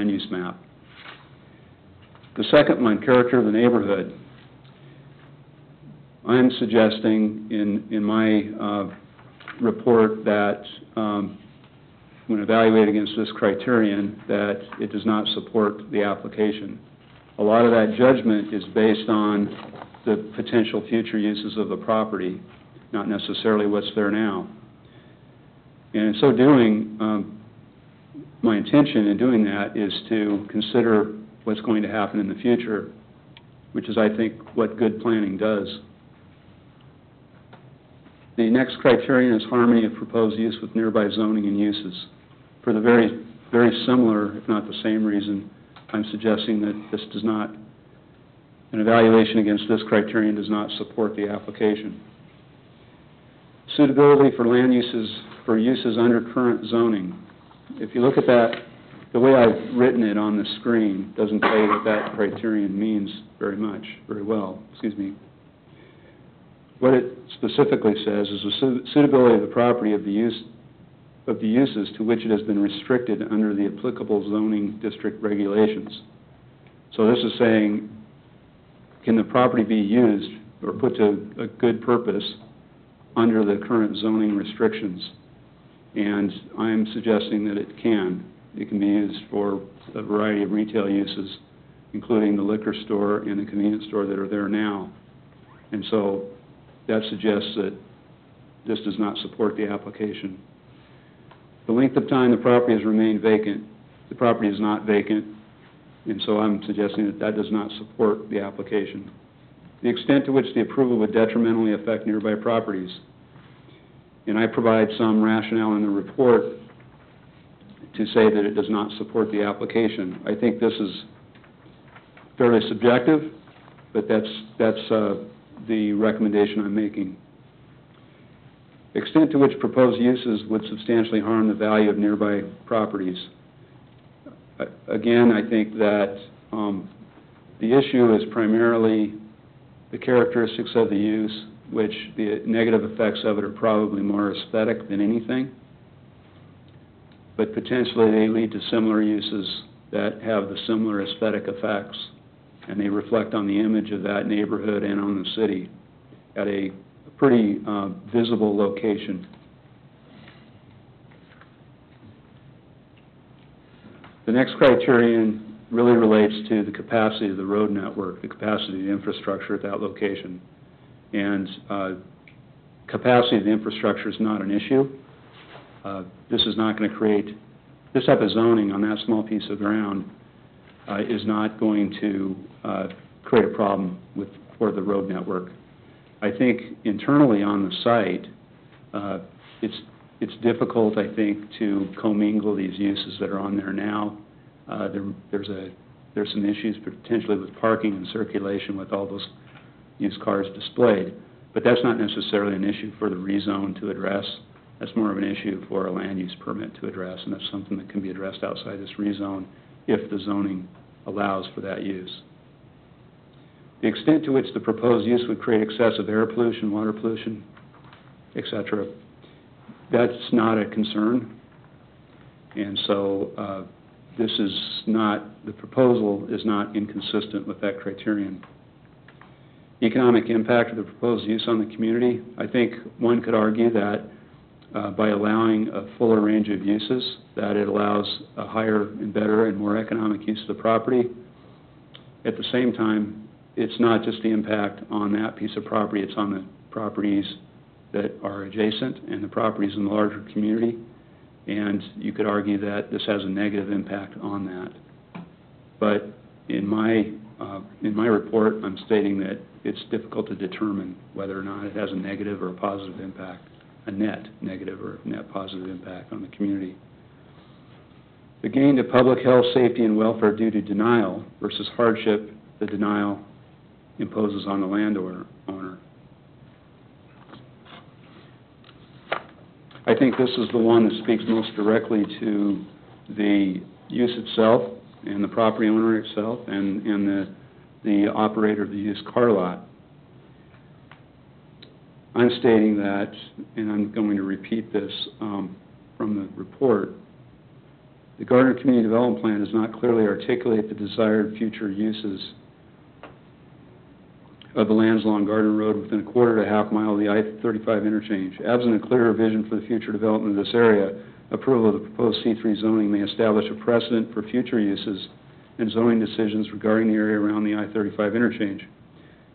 land use map. The second one, character of the neighborhood. I'm suggesting in my report that when evaluated against this criterion, that it does not support the application. A lot of that judgment is based on the potential future uses of the property, not necessarily what's there now. And in so doing, my intention in doing that is to consider what's going to happen in the future, which is, I think, what good planning does. The next criterion is harmony of proposed use with nearby zoning and uses. For the very similar, if not the same reason, I'm suggesting that this does not, an evaluation against this criterion does not support the application. Suitability for land uses, for uses under current zoning. If you look at that, the way I've written it on the screen doesn't say what that criterion means very well, excuse me. What it specifically says is the suitability of the property of the uses to which it has been restricted under the applicable zoning district regulations. So this is saying, can the property be used or put to a good purpose under the current zoning restrictions? And I'm suggesting that it can. It can be used for a variety of retail uses, including the liquor store and the convenience store that are there now. And so that suggests that this does not support the application. The length of time the property has remained vacant. The property is not vacant, and so I'm suggesting that that does not support the application. The extent to which the approval would detrimentally affect nearby properties. And I provide some rationale in the report to say that it does not support the application. I think this is fairly subjective, but that's the recommendation I'm making. Extent to which proposed uses would substantially harm the value of nearby properties. Again, I think that the issue is primarily the characteristics of the use, which the negative effects of it are probably more aesthetic than anything, but potentially they lead to similar uses that have the similar aesthetic effects, and they reflect on the image of that neighborhood and on the city at a pretty visible location. The next criterion really relates to the capacity of the road network, the capacity of the infrastructure at that location. And capacity of the infrastructure is not an issue. This is not going to create, this type of zoning on that small piece of ground is not going to create a problem for the road network. I think internally on the site, it's difficult, I think, to commingle these uses that are on there now. There's some issues potentially with parking and circulation with all those used cars displayed, but that's not necessarily an issue for the rezone to address. That's more of an issue for a land use permit to address, and that's something that can be addressed outside this rezone if the zoning allows for that use. The extent to which the proposed use would create excessive air pollution, water pollution, etc., that's not a concern. And so this is not, the proposal is not inconsistent with that criterion. Economic impact of the proposed use on the community. I think one could argue that by allowing a fuller range of uses, that it allows a higher and better and more economic use of the property. At the same time, it's not just the impact on that piece of property, it's on the properties that are adjacent and the properties in the larger community. And you could argue that this has a negative impact on that. But in my report, I'm stating that it's difficult to determine whether or not it has a negative or a positive impact, a net negative or net positive impact on the community. The gain to public health, safety, and welfare due to denial versus hardship the denial imposes on the landowner. I think this is the one that speaks most directly to the use itself and the property owner itself and the operator of the used car lot. I'm stating that, and I'm going to repeat this from the report, The Gardner Community Development Plan does not clearly articulate the desired future uses of the lands along Gardner Road within a quarter to a half mile of the I-35 interchange. Absent a clearer vision for the future development of this area, approval of the proposed C3 zoning may establish a precedent for future uses and zoning decisions regarding the area around the I-35 interchange.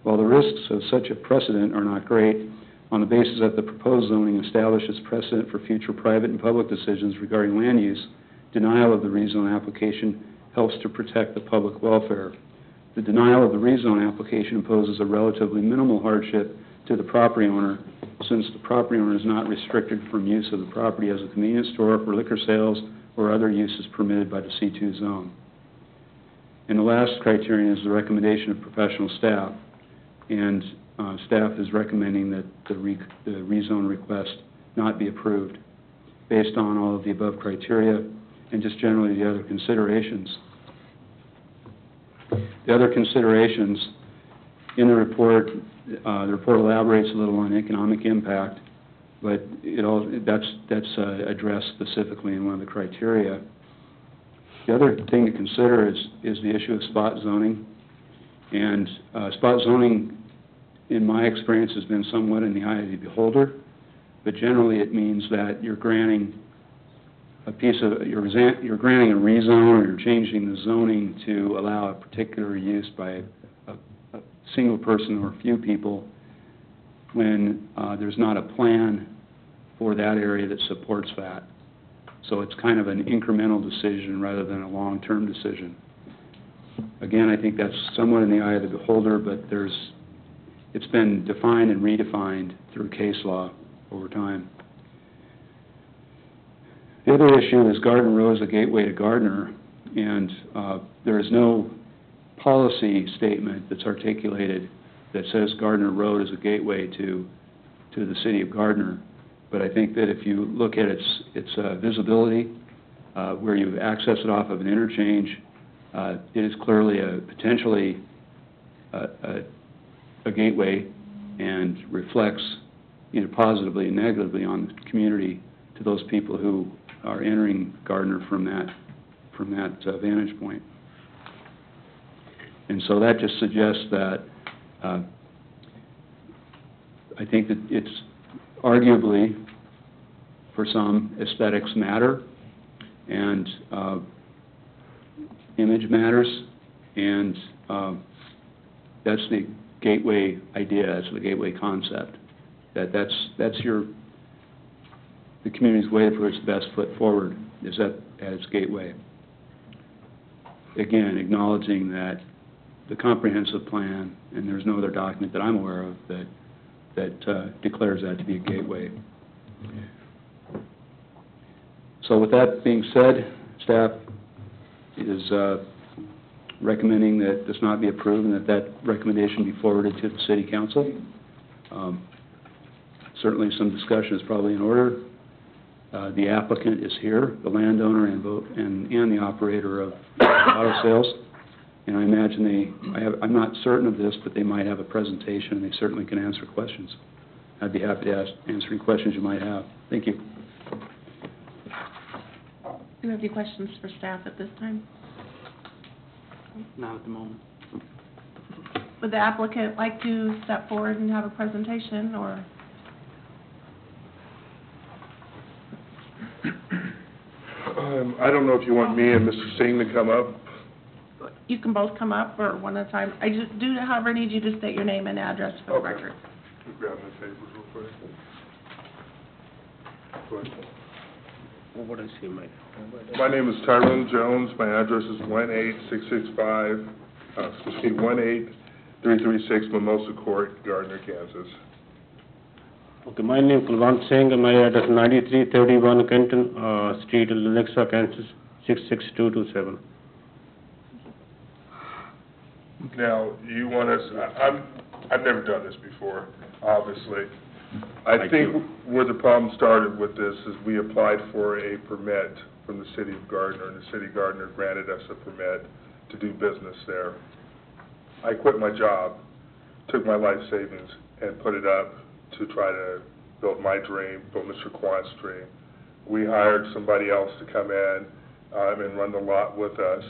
While the risks of such a precedent are not great, on the basis that the proposed zoning establishes precedent for future private and public decisions regarding land use, denial of the rezone application helps to protect the public welfare. The denial of the rezone application imposes a relatively minimal hardship to the property owner, since the property owner is not restricted from use of the property as a convenience store for liquor sales or other uses permitted by the C2 zone. And the last criterion is the recommendation of professional staff, and staff is recommending that the rezone request not be approved based on all of the above criteria and just generally the other considerations. The other considerations in the report elaborates a little on economic impact, but that's addressed specifically in one of the criteria. The other thing to consider is the issue of spot zoning. And spot zoning, in my experience, has been somewhat in the eye of the beholder, but generally it means that you're granting you're granting a rezone, or you're changing the zoning to allow a particular use by a single person or a few people when there's not a plan for that area that supports that. So it's kind of an incremental decision rather than a long-term decision. Again, I think that's somewhat in the eye of the beholder, but it's been defined and redefined through case law over time. The other issue is Gardner Road is a gateway to Gardner, and there is no policy statement that's articulated that says Gardner Road is a gateway to the city of Gardner. But I think that if you look at its visibility, where you access it off of an interchange, it is clearly potentially a gateway and reflects either positively or negatively on the community to those people who are entering Gardner from that vantage point. And so that just suggests that I think that it's arguably, for some, aesthetics matter, and image matters, and that's the gateway idea, that's the gateway concept, that's the community's way to put its best foot forward is at its gateway. Again, acknowledging that the comprehensive plan, and there's no other document that I'm aware of that declares that to be a gateway. So with that being said, staff is recommending that this not be approved and that recommendation be forwarded to the City Council. Certainly some discussion is probably in order. The applicant is here, the landowner and the operator of auto sales. And I imagine I'm not certain of this, but they might have a presentation and they certainly can answer questions. I'd be happy to answer any questions you might have. Thank you. Do you have any questions for staff at this time? Not at the moment. Would the applicant like to step forward and have a presentation, or? I don't know if you want me and Mr. Singh to come up. You can both come up, or one at a time. I just do, however, need you to state your name and address for the record. Grab my papers real quick. Go ahead. Well, what is he, Mike? My name is Tyrone Jones. My address is 18336 Mimosa Court, Gardner, Kansas. Okay, my name is Kulwant Singh, and my address is 9331 Kenton Street, Lenexa, Kansas, 66227. Now, you want us, I've never done this before, obviously. I think where the problem started with this is we applied for a permit from the City of Gardner, and the City of Gardner granted us a permit to do business there. I quit my job, took my life savings, and put it up to try to build my dream, build Mr. Quant's dream. We hired somebody else to come in and run the lot with us.